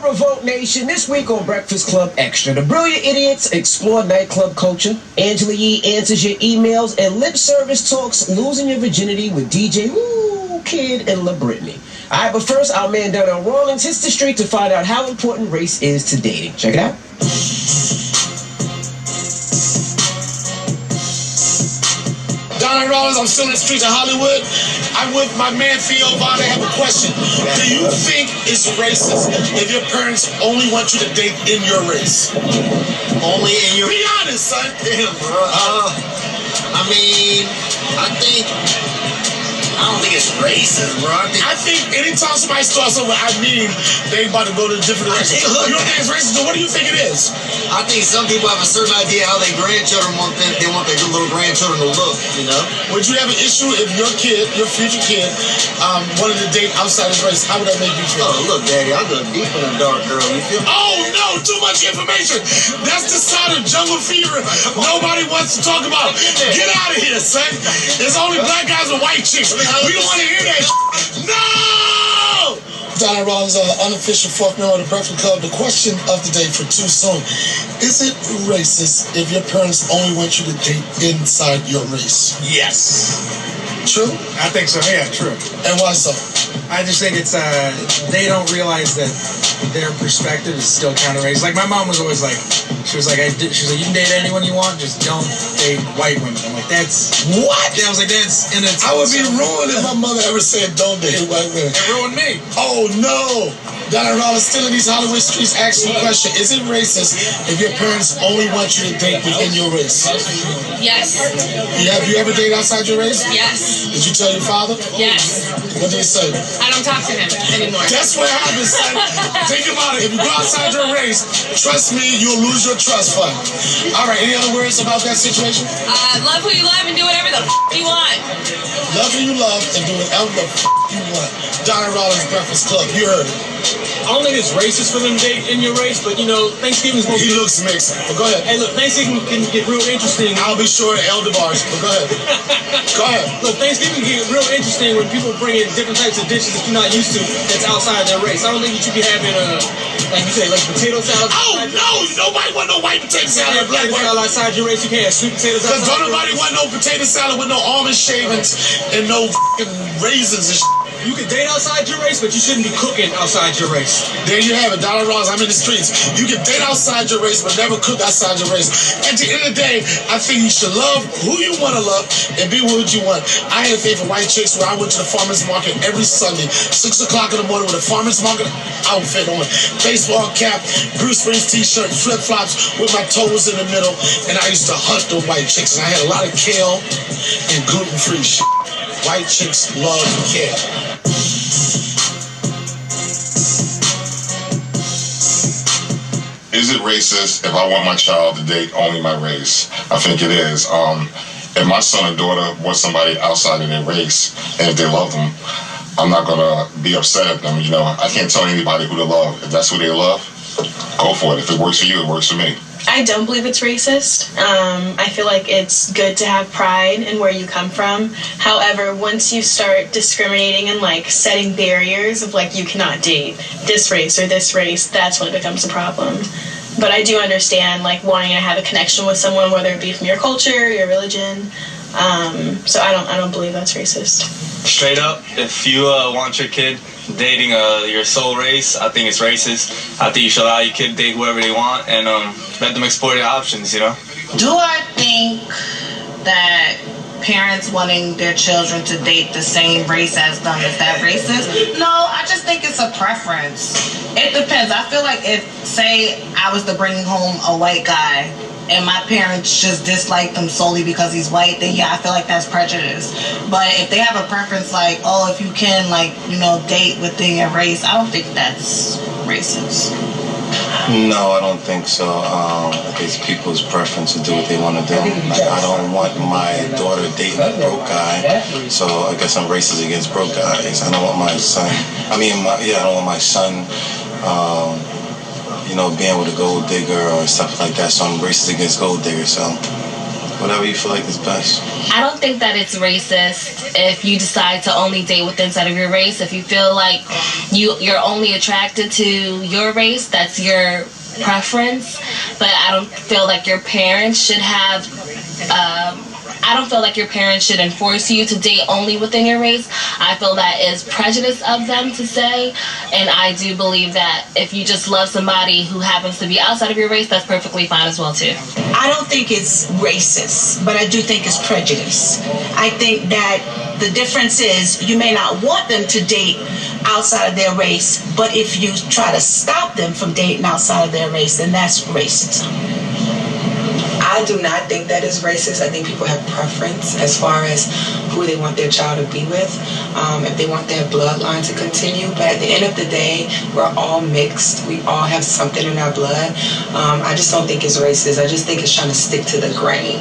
Revolt Nation, this week on Breakfast Club Extra, the Brilliant Idiots explore nightclub culture, Angela Yee answers your emails, and lip service talks losing your virginity with DJ Kid and La Brittany. Alright, but first, our man Donnell Rawlings hits the street to find out how important race is to dating. Check it out. Donnell Rawlings, I'm still in the streets of Hollywood. I'm with my man Theo Vaughn. I have a question. Do you think it's racist if your parents only want you to date in your race? Only in your... Be honest, son. Damn, bro. I don't think it's racist, bro. I think anytime somebody starts over, they about to go to a different direction. You don't think it's racist? What do you think it is? I think some people have a certain idea how their grandchildren want them. They want their little grandchildren to look, you know? Would you have an issue if your kid, your future kid, wanted to date outside his race? How would that make you feel? Oh, look, Daddy, I'll go deep in the dark, girl. You feel me? Oh, no, too much information. That's the sign of jungle fever nobody wants to talk about. Get out of here, son. There's only black guys and white chicks. We don't want to hear that. No! Donnell Rawlings, unofficial fourth member of the Breakfast Club. The question of the day for Too Soon. Is it racist if your parents only want you to date inside your race? Yes. True? I think so, yeah, true. And why so? I just think it's, they don't realize that their perspective is still kind of racist. Like, my mom was always like, she was like, you can date anyone you want, just don't date white women. I'm like, that's... What? Yeah, I was like, that's... I would be ruined if my mother ever said, don't date white women. It ruined me. Oh, no. Donnell Rawlings, still in these Hollywood streets, asking the question, is it racist if your parents only want you to date within your race? Yes. Have you ever dated outside your race? Yes. Did you tell your father? Yes. What did he say? I don't talk to him anymore. That's what happens, son. Think about it. If you go outside your race, trust me, you'll lose your trust fund. All right, any other words about that situation? Love who you love and do whatever the you want. Love who you love and do whatever the you want. Donnell Rawlings Breakfast Club, you heard it. I don't think it's racist for them to date in your race, but you know, Thanksgiving's supposed to be... He looks mixed, but go ahead. Hey, look, Thanksgiving can get real interesting. I'll be sure at Elder Bars, but go ahead. Go ahead. Look, Thanksgiving can get real interesting when people bring in different types of dishes that you're not used to that's outside their race. I don't think you should be having, like you say, like potato salad. Oh, no! Nobody want no white potato salad. Black potato salad outside your race. You can't have sweet potatoes outside. Because don't nobody want no potato salad with no almond shavings and no raisins and shit. You can date outside your race, but you shouldn't be cooking outside your race. There you have it, Donnell Rawlings. I'm in the streets. You can date outside your race, but never cook outside your race. At the end of the day, I think you should love who you want to love and be what you want. I had a thing for white chicks where I went to the farmer's market every Sunday, 6 o'clock in the morning with a farmer's market outfit on, baseball cap, Bruce Springsteen t-shirt, flip-flops with my toes in the middle, and I used to hunt the white chicks, and I had a lot of kale and gluten-free shit. White chicks love kale. Is it racist if I want my child to date only my race? I think it is. If my son or daughter wants somebody outside of their race, and if they love them, I'm not gonna be upset at them. You know, I can't tell anybody who to love. If that's who they love, go for it. If it works for you, it works for me. I don't believe it's racist. I feel like it's good to have pride in where you come from. However, once you start discriminating and like setting barriers of like you cannot date this race or this race, that's when it becomes a problem. But I do understand like wanting to have a connection with someone, whether it be from your culture, your religion. So I don't believe that's racist. Straight up, if you want your kid dating your soul race, I think it's racist. I think you should allow your kid to date whoever they want and let them explore their options, you know? Do I think that parents wanting their children to date the same race as them, is that racist? No, I just think it's a preference. It depends. I feel like if, say, I was to bring home a white guy and my parents just dislike them solely because he's white, then yeah, I feel like that's prejudice. But if they have a preference like, oh, if you can, like, you know, date within your race, I don't think that's racist. No, I don't think so. It's people's preference to do what they want to do. Like, I don't want my daughter dating a broke guy, so I guess I'm racist against broke guys. I don't want my son, I don't want my son, you know, being with a gold digger or stuff like that, so I'm racist against gold diggers, so whatever you feel like is best. I don't think that it's racist if you decide to only date with inside of your race. If you feel like you're only attracted to your race, that's your preference. But I don't feel like your parents should have I don't feel like your parents should enforce you to date only within your race. I feel that is prejudice of them to say, and I do believe that if you just love somebody who happens to be outside of your race, that's perfectly fine as well too. I don't think it's racist, but I do think it's prejudice. I think that the difference is you may not want them to date outside of their race, but if you try to stop them from dating outside of their race, then that's racism. I do not think that is racist. I think people have preference as far as who they want their child to be with, if they want their bloodline to continue. But at the end of the day, we're all mixed. We all have something in our blood. I just don't think it's racist. I just think it's trying to stick to the grain.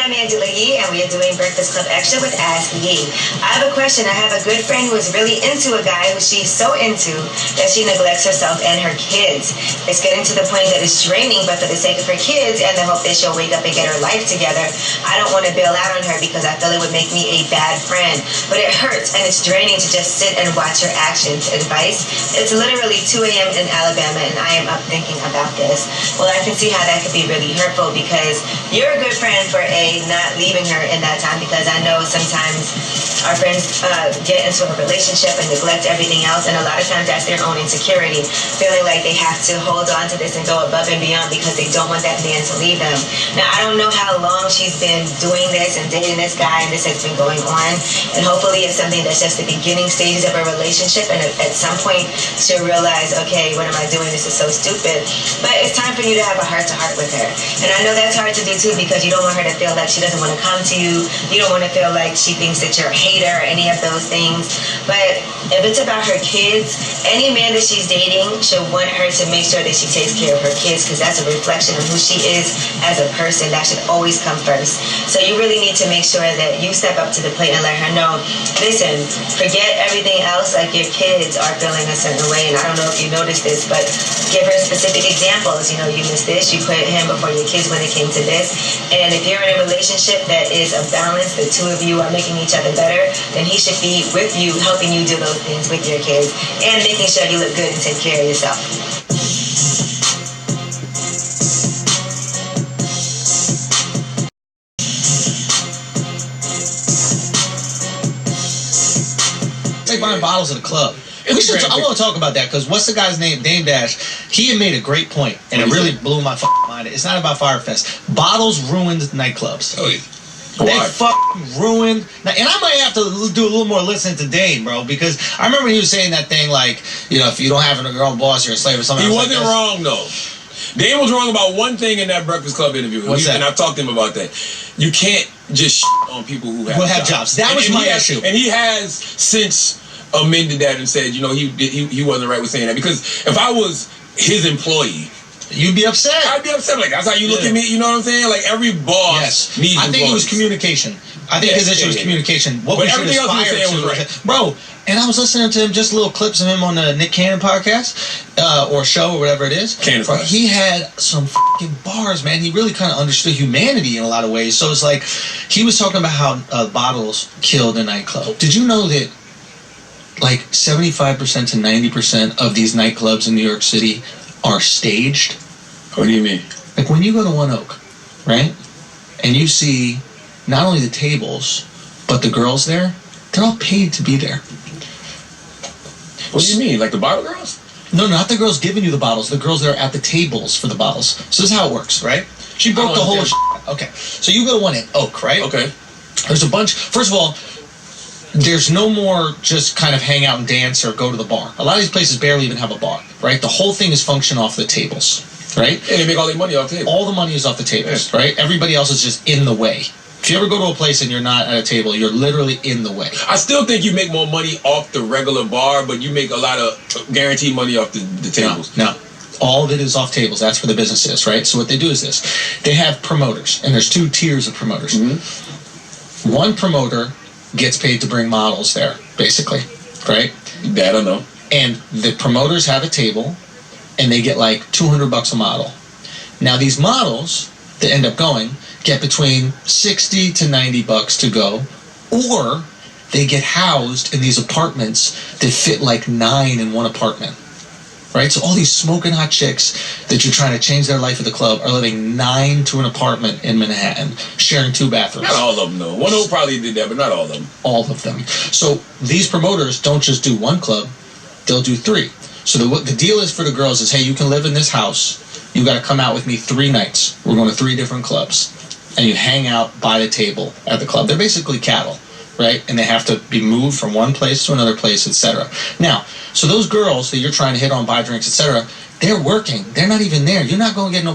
I'm Angela Yee, and we are doing Breakfast Club Extra with Ask Yee. I have a question. I have a good friend who is really into a guy who she's so into that she neglects herself and her kids. It's getting to the point that it's draining, but for the sake of her kids and the hope that she'll wake up and get her life together, I don't want to bail out on her because I feel it would make me a bad friend. But it hurts and it's draining to just sit and watch her actions. Advice? It's literally 2 a.m. in Alabama, and I am up thinking about this. Well, I can see how that could be really hurtful because you're a good friend for not leaving her in that time, because I know sometimes our friends get into a relationship and neglect everything else, and a lot of times that's their own insecurity, feeling like they have to hold on to this and go above and beyond because they don't want that man to leave them. Now, I don't know how long she's been doing this and dating this guy, and this has been going on, and hopefully it's something that's just the beginning stages of a relationship, and at some point she'll realize, okay, what am I doing? This is so stupid. But it's time for you to have a heart-to-heart with her, and I know that's hard to do too because you don't want her to feel like she doesn't want to come to you. You don't want to feel like she thinks that you're a hater or any of those things. But if it's about her kids, any man that she's dating should want her to make sure that she takes care of her kids, because that's a reflection of who she is as a person. That should always come first. So you really need to make sure that you step up to the plate and let her know, listen, forget everything else, like your kids are feeling a certain way, and I don't know if you noticed this, but give her specific examples. You know, you missed this, you put him before your kids when it came to this, and if you're in a relationship that is a balance, the two of you are making each other better, then he should be with you, helping you do those things with your kids, and making sure you look good and take care of yourself. They buying bottles at the club. I want to talk about that because what's the guy's name? Dame Dash. He had made a great point, and it really blew my mind. It's not about Firefest. Bottles ruined nightclubs. Oh, yeah. They ruined. And I might have to do a little more listening to Dame, bro, because I remember he was saying that thing like, you know, if you don't have your own boss, you're a slave or something. He wasn't wrong, though. Dame was wrong about one thing in that Breakfast Club interview. What's that? And I've talked to him about that. You can't just on people who have jobs. That was my issue. And he has since amended that and said, you know, he wasn't right with saying that, because if I was his employee, you'd be upset. I'd be upset. Like, that's how you look at me. You know what I'm saying? Like, every boss needs. I think it was communication. I think his issue was communication. What we should aspire to, right. Bro. And I was listening to him, just little clips of him on the Nick Cannon podcast or show or whatever it is. Bro, he had some fucking bars, man. He really kind of understood humanity in a lot of ways. So it's like he was talking about how bottles killed a nightclub. Did you know that like 75% to 90% of these nightclubs in New York City are staged? What do you mean? Like when you go to One Oak, right? And you see not only the tables, but the girls there, they're all paid to be there. What do you mean? Like the bottle girls? No, not the girls giving you the bottles. The girls that are at the tables for the bottles. So this is how it works, right? She broke the whole Okay. So you go to One Oak, right? Okay. There's a bunch. First of all, there's no more just kind of hang out and dance or go to the bar. A lot of these places barely even have a bar, right? The whole thing is function off the tables, right? And they make all their money off the tables. All the money is off the tables, right? Everybody else is just in the way. If you ever go to a place and you're not at a table, you're literally in the way. I still think you make more money off the regular bar, but you make a lot of guaranteed money off the tables. No. All of it is off tables. That's where the business is, right? So what they do is this. They have promoters, and there's 2 tiers of promoters. Mm-hmm. One promoter gets paid to bring models there, basically, right? I don't know. And the promoters have a table, and they get like $200 a model. Now these models that end up going get between $60 to $90 to go, or they get housed in these apartments that fit like 9 in one apartment. Right? So all these smoking hot chicks that you're trying to change their life at the club are living 9 to an apartment in Manhattan, sharing 2 bathrooms. Not all of them, though. One of them probably did that, but not all of them. All of them. So these promoters don't just do 1 club, they'll do 3. So the deal is for the girls is, hey, you can live in this house. You got to come out with me 3 nights. We're going to 3 different clubs. And you hang out by the table at the club. They're basically cattle, right? And they have to be moved from one place to another place, etc. Now, so those girls that you're trying to hit on, buy drinks, etc., they're working. They're not even there. You're not going to get no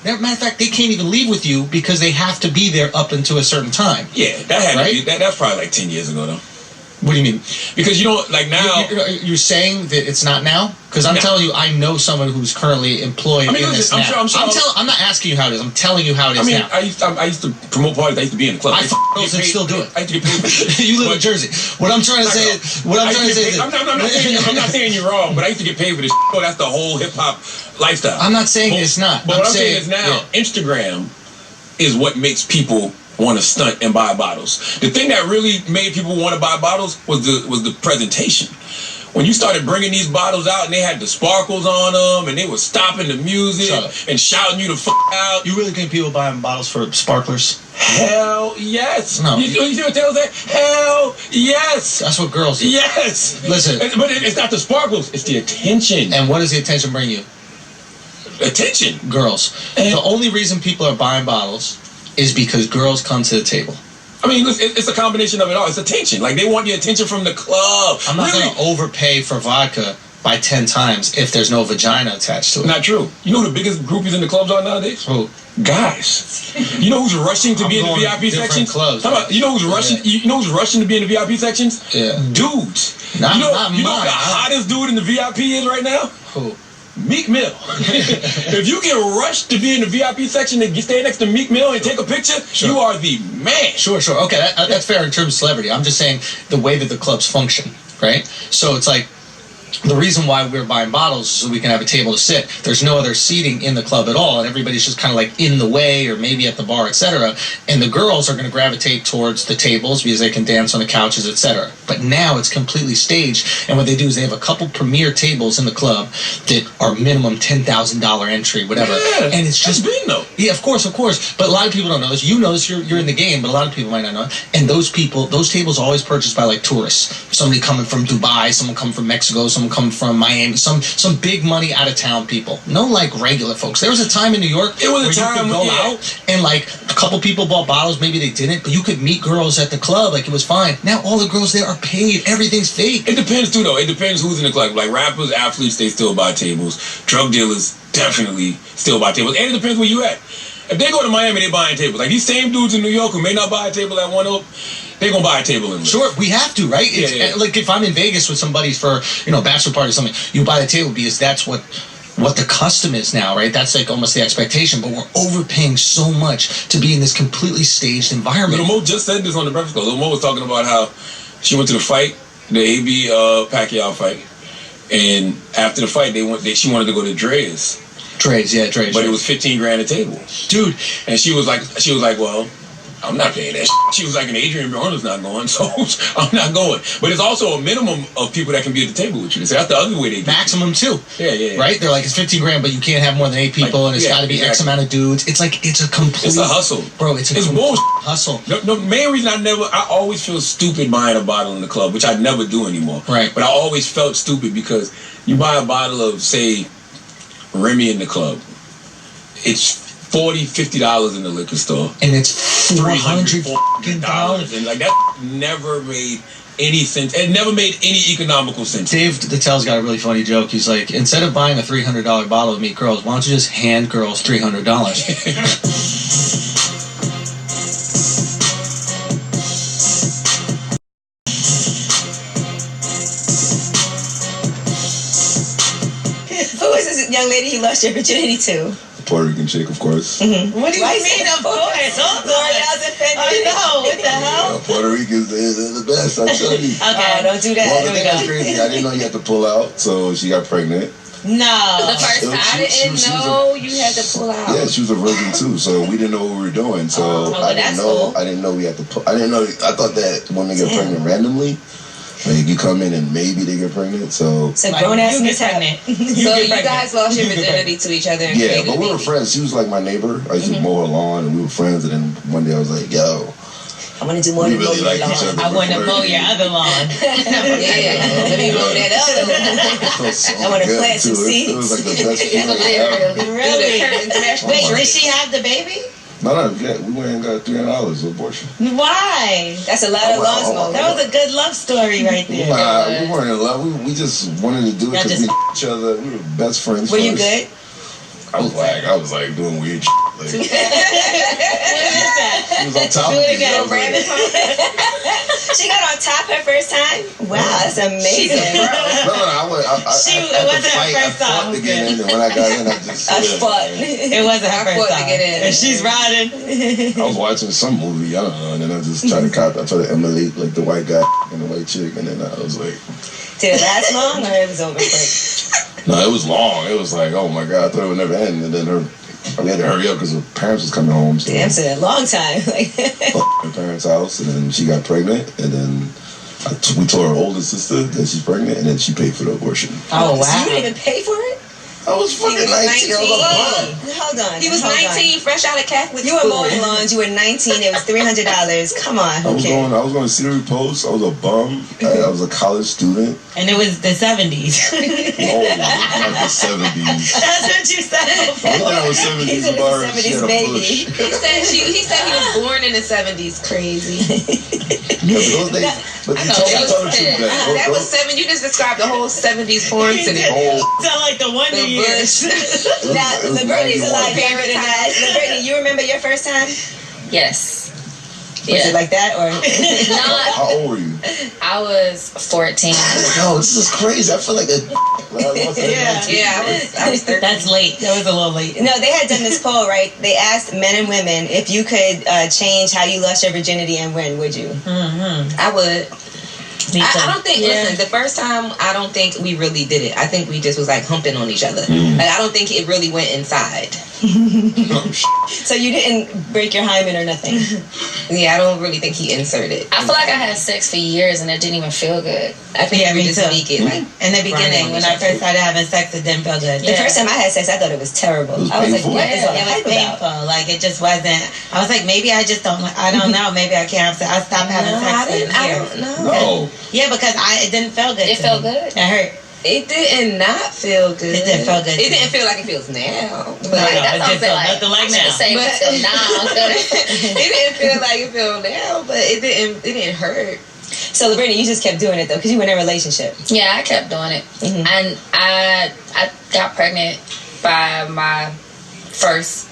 matter of fact, they can't even leave with you because they have to be there up until a certain time. Yeah, that had to be, that's probably like 10 years ago, though. What do you mean? Because you know, like now... You're saying that it's not now? Because I'm telling you, I know someone who's currently employed in this now. I'm not asking you how it is. I'm telling you how it is now. I used to promote parties. I used to be in the club. I still do it. I used to get paid. You live in Jersey. What I'm trying to say is... I'm not saying you're wrong, but I used to get paid for this. So that's the whole hip-hop lifestyle. I'm not saying it's not. But what I'm saying is now, Instagram is what makes people want to stunt and buy bottles. The thing that really made people want to buy bottles was the presentation. When you started bringing these bottles out and they had the sparkles on them and they were stopping the music and shouting you the f*** out. You really think people buying bottles for sparklers? Hell yes. No. You see what they'll say? Hell yes. That's what girls do. Yes. Listen. But it's not the sparkles, it's the attention. And what does the attention bring you? Attention. Girls. The only reason people are buying bottles is because girls come to the table. I mean, it's a combination of it all. It's attention. Like, they want the attention from the club. I'm not going to overpay for vodka by 10 times if there's no vagina attached to it. Not true. You know who the biggest groupies in the clubs are nowadays? Who? Guys. You know who's rushing to be in the VIP sections? Clubs, you know who's rushing? You know who's rushing to be in the VIP sections? Yeah. Dudes. Not you know mine. who the hottest dude in the VIP is right now? Who? Meek Mill. If you get rushed to be in the VIP section and stay next to Meek Mill and take a picture, you are the man. Sure. Okay, that's fair in terms of celebrity. I'm just saying the way that the clubs function, right? So it's like, the reason why we're buying bottles is so we can have a table to sit. There's no other seating in the club at all, and everybody's just kind of like in the way or maybe at the bar, etc. And the girls are going to gravitate towards the tables because they can dance on the couches, etc. But now it's completely staged, and what they do is they have a couple premier tables in the club that are minimum $10,000 entry, whatever. Yeah, and it's just big though. Yeah, of course. But a lot of people don't know this. You know this. You're in the game, but a lot of people might not know it. And those tables are always purchased by like tourists. Somebody coming from Dubai, someone coming from Mexico, someone come from Miami, some big money out of town people. No like regular folks. There was a time in New York where you could go out and like a couple people bought bottles, maybe they didn't, but you could meet girls at the club, like it was fine. Now all the girls there are paid. Everything's fake. It depends too though. It depends who's in the club. Like rappers, athletes, they still buy tables. Drug dealers definitely still buy tables. And it depends where you at. If they go to Miami, they buying tables. Like these same dudes in New York who may not buy a table at One Oak, they're gonna buy a table in. Sure, we have to, right? Yeah. Like if I'm in Vegas with somebody for a bachelor party or something, you buy the table because that's what the custom is now, right? That's like almost the expectation. But we're overpaying so much to be in this completely staged environment. Lil Mo just said this on the Breakfast Club. Lil Mo was talking about how she went to the fight, the AB Pacquiao fight, and after the fight, she wanted to go to Dre's. Dre's. But it was $15,000 a table, dude. And she was like, well, I'm not paying that. She was like, and Adrian Broner's not going, so I'm not going. But it's also a minimum of people that can be at the table with you. So that's the other way they do. Maximum too. Yeah. Right? They're like, it's $15,000, but you can't have more than 8 people, and it's got to be X amount of dudes. It's like it's a complete. It's a hustle, bro. It's bullshit hustle. No, main reason I always feel stupid buying a bottle in the club, which I never do anymore. Right. But I always felt stupid because you buy a bottle of, say, Remy in the club. It's $40-$50 in the liquor store, and it's $300 and like that never made any sense. It never made any economical sense. Dave Dattel's got a really funny joke. He's like, instead of buying a $300 bottle of Meet Girls, why don't you just hand girls $300? Who is this young lady you lost your virginity to? Puerto Rican chick, of course. Mm-hmm. What do you mean, of course? L'Oreal's offended. I know. What the hell? Puerto Ricans, they're the best, I tell you. Okay, don't do that. Well, the thing that's crazy, I didn't know you had to pull out, so she got pregnant. No. The first time. I didn't know you had to pull out. Yeah, she was a virgin too, so we didn't know what we were doing. So I didn't know. Cool. I didn't know we had to. I didn't know. I thought that women get pregnant randomly. Like you come in and maybe they get pregnant. So grown ass you get pregnant. So you guys lost your virginity to each other. Yeah, but we were friends. She was like my neighbor. I used to mow her lawn, and we were friends. And then one day I was like, "Yo, I want to do more than really mow your like each lawn. other. I want to mow your other lawn. Yeah, let me mow that other lawn. I want to plant some seeds. It was like the best feeling ever. Really? Wait, did she have the baby? No, we went and got $300 abortion. Why? That's a lot of lawns mowed. That was a good love story right there. We weren't in love. We just wanted to do it because we each other. We were best friends. Were you good? I was like doing weird shit. Like, What is that? She was on top Do of it me. again, rabbit She got on top her first time? Wow, that's amazing. No, I It wasn't her first I fought time. to get in, and when I got in, I just fought. It wasn't her first time. To get in. And she's riding. I was watching some movie, I don't know, and then I just tried to emulate like the white guy and the white chick, and then I was like, did it last long or it was over quick? no, it was long. It was like, oh my god, I thought it would never end, and then we had to hurry up because her parents was coming home. So Damn, it's a long time. her parents' house, and then she got pregnant, and then we told her older sister that she's pregnant, and then she paid for the abortion. Oh wow! So you didn't even pay for it? I was fucking 19. Hold on. He was 19, fresh out of Catholic school. You were school. mowing lawns. You were 19. It was $300. Come on. I was going to Scenery Post. I was a bum. I was a college student. And it was the 70s. Oh, not the 70s. That's what you said before. I was 70s. He's in the 70s, baby. He said he was born in the 70s. Crazy. Yeah, but those days. But that was 7. You just described the whole 70s porn scenario. Sound like the Wonder Years. Now, Liberty's alive longer than that. Liberty, you remember your first time? Yes. Was it like that or? No. How old were you? I was 14. No, this is crazy. I feel like a. I was 13. That's late. That was a little late. No, they had done this poll, right? They asked men and women if you could change how you lost your virginity and when would you? Mm-hmm. I would. I don't think, listen, the first time, I don't think we really did it. I think we just was like humping on each other. Like, I don't think it really went inside. So you didn't break your hymen or nothing? Yeah, I don't really think he inserted. I feel like I had sex for years and it didn't even feel good. I think we just make it like in the beginning when I first started having sex, it didn't feel good. The first time I had sex, I thought it was terrible. I was like, what is all it was painful. Like it just wasn't. I was like, maybe I just don't. I don't know. Maybe I can't have sex. I stopped having sex. I don't know. No. Yeah, because it didn't feel good. It felt good. It hurt. It did not feel good. It didn't feel good. It didn't feel like it feels now. But that's what I'm saying. Like, nothing like now. It didn't feel like it feels now, but it didn't hurt. So, Liberty, you just kept doing it though, because you were in a relationship. Yeah, I kept doing it, and I got pregnant by my first,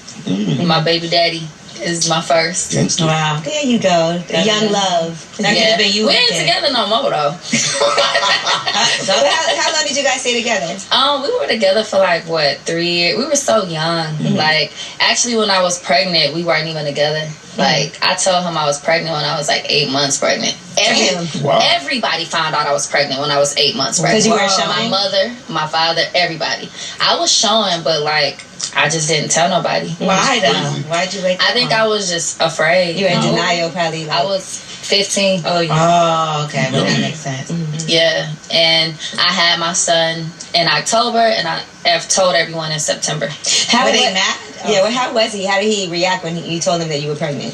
my baby daddy. Is my first. Wow. There you go. The young love. That could have been you. We ain't together no more though. So how long did you guys stay together? We were together for like 3 years. We were so young. Like actually when I was pregnant, we weren't even together. Like I told him I was pregnant when I was like 8 months pregnant. Everybody found out I was pregnant when I was 8 months pregnant. Because you were showing? My mother, my father, everybody. I was showing, but like I just didn't tell nobody. Why though? Why'd you wait? I think I was just afraid. You were in denial, probably. I was 15. Oh, yeah. Oh, okay. Well, that makes sense. Yeah, and I had my son in October, and I have told everyone in September. How were they mad? Yeah. Well, how was he? How did he react when you told him that you were pregnant?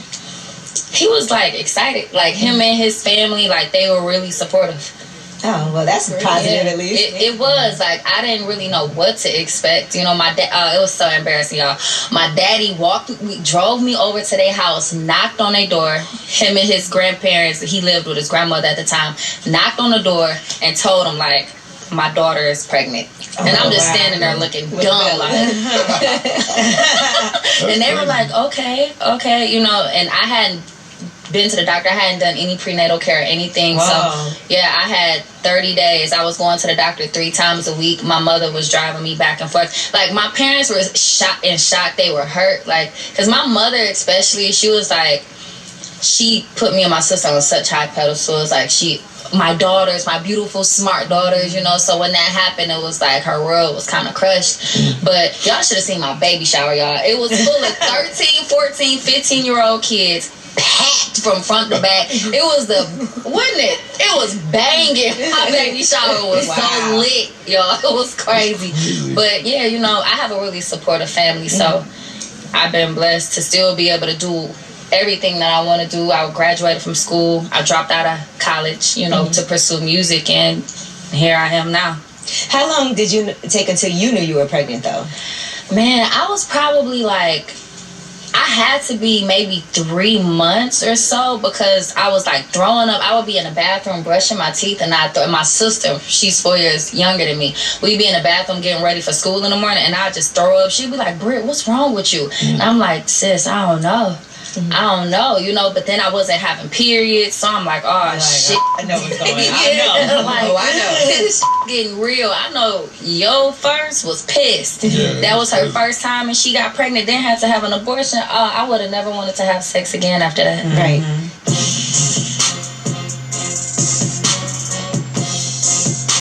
He was like excited. Like him and his family, like they were really supportive. Oh, well, that's positive at least. It was like I didn't really know what to expect. You know, my dad. It was so embarrassing, y'all. My daddy drove me over to their house, knocked on their door. Him and his grandparents. He lived with his grandmother at the time. Knocked on the door and told him like, my daughter is pregnant. And I'm just standing there looking dumb, like. And they were like, okay, you know. And I hadn't been to the doctor. I hadn't done any prenatal care or anything. Wow. So yeah, I had 30 days. I was going to the doctor 3 times a week. My mother was driving me back and forth. Like my parents were shocked. They were hurt. Like, cause my mother especially, she was like, she put me and my sister on such high pedestals. Like my daughters, my beautiful, smart daughters, you know. So when that happened, it was like her world was kind of crushed. But y'all should have seen my baby shower, y'all. It was full of 13, 14, 15-year-old kids, packed from front to back. It was wasn't it? It was banging. My baby shower was so lit, y'all. It was crazy. But yeah, you know, I have a really supportive family, so I've been blessed to still be able to do everything that I want to do. I graduated from school. I dropped out of college, you know, to pursue music, and here I am now. How long did you take until you knew you were pregnant, though? Man, I was probably like, I had to be maybe 3 months or so, because I was like throwing up. I would be in the bathroom brushing my teeth, and my sister, she's 4 years younger than me, we'd be in the bathroom getting ready for school in the morning, and I'd just throw up. She'd be like, Britt, what's wrong with you? And I'm like, sis, I don't know. I don't know, you know, but then I wasn't having periods, so I'm like, oh, shit. I know what's going on. I know. Like, I know. This getting real. I know yo first was pissed. Yeah, that was her first time, and she got pregnant, then had to have an abortion. I would have never wanted to have sex again after that. Right.